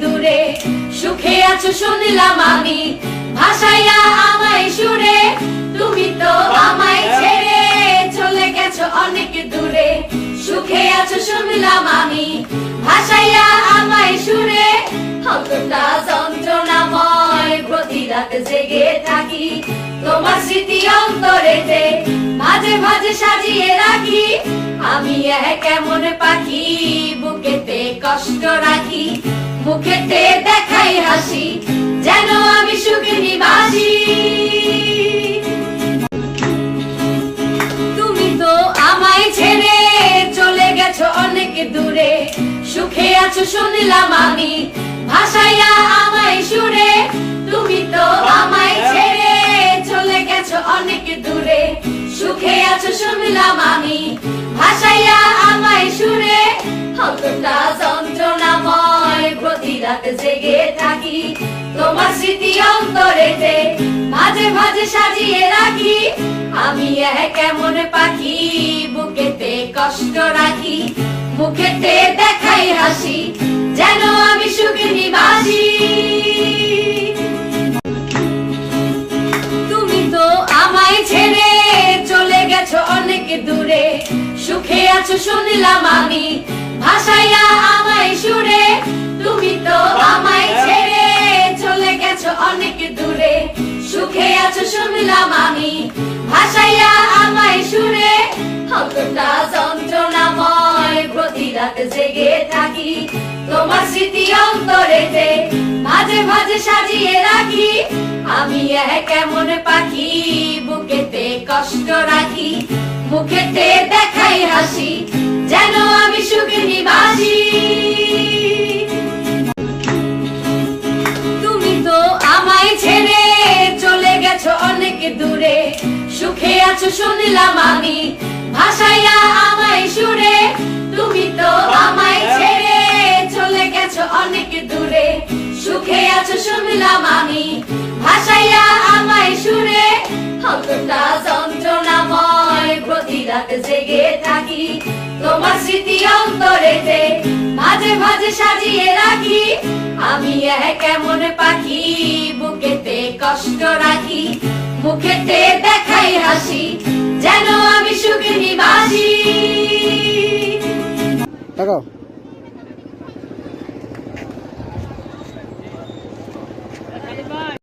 দূরে, সুখে আছো শুনলাম আমি, ভাসাইয়া আমায় সুরে। তুমি তো আমায় ছেড়ে চলে গেছো অনেক দূরে, সুখে আছো শুনলাম আমি, ভাসাইয়া আমায় সুরে। কতটা যন্ত্রণাময়, প্রতি রাত জেগে থাকি, তোমার স্মৃতি অন্তরেতে মাঝে মাঝে সাজিয়ে রাখি। আমি কেমন পাখি, বুকেতে কষ্ট রাখি, মুখেতে দেখাই হাসি, যেন আমি সুখে নিবাসী। তুমি তো আমায় ছেড়ে চলে গেছো অনেক দূরে, সুখে আছো শুনলাম আমি, ভাসাইয়া আমায় সুরে। তুমি তো আমায় ছেড়ে চলে গেছো অনেক দূরে, সুখে আছো শুনলাম আমি, ভাসাইয়া আমায় সুরে। কতটা যন্ত্রণাময়, প্রতি রাত জেগে থাকি, তোমার স্মৃতি অন্তরেতে মাঝে মাঝে সাজিয়ে রাখি। আমি কেমন পাখি, বুকেতে কষ্ট রাখি, মুখেতে দেখাই হাসি, যেন আমি সুখে নিবাসী। তুমি তো আমায় ছেড়ে চলে গেছো অনেক দূরে, সুখে আছো শুনলাম আমি, ভাসাইয়া আমায় সুরে। তুমি তো আমায় ছেড়ে চলে গেছো অনেক দূরে, সুখে আছো শুনলাম আমি, ভাসাইয়া আমায় সুরে। কতটা যন্ত্রণাময়, প্রতি রাত জেগে থাকি, তোমার স্মৃতি অন্তরেতে মাঝে মাঝে সাজিয়ে রাখি। আমি কেমন পাখি, বুকেতে কষ্ট রাখি, মুখেতে দেখাই হাসি, যেন আমি সুখে নিবাসী। তুমি তো আমায় ছেড়ে চলে গেছো অনেক দূরে, সুখে আছো শুনলাম আমি, ভাসাইয়া আমায় সুরে। তুমি তো আমায় ছেড়ে চলে গেছো অনেক দূরে, সুখে আছো শুনলাম আমি, ভাসাইয়া আমায় সুরে। কতটা যন্ত্রণাময়, প্রতি রাত জেগে থাকি, তোমার স্মৃতি অন্তরেতে মাঝে মাঝে সাজিয়ে রাখি। আমি কেমন পাখি, বুকেতে কষ্ট রাখি, মুখেতে দেখাই হাসি, যেন আমি সুখে নিবাসী।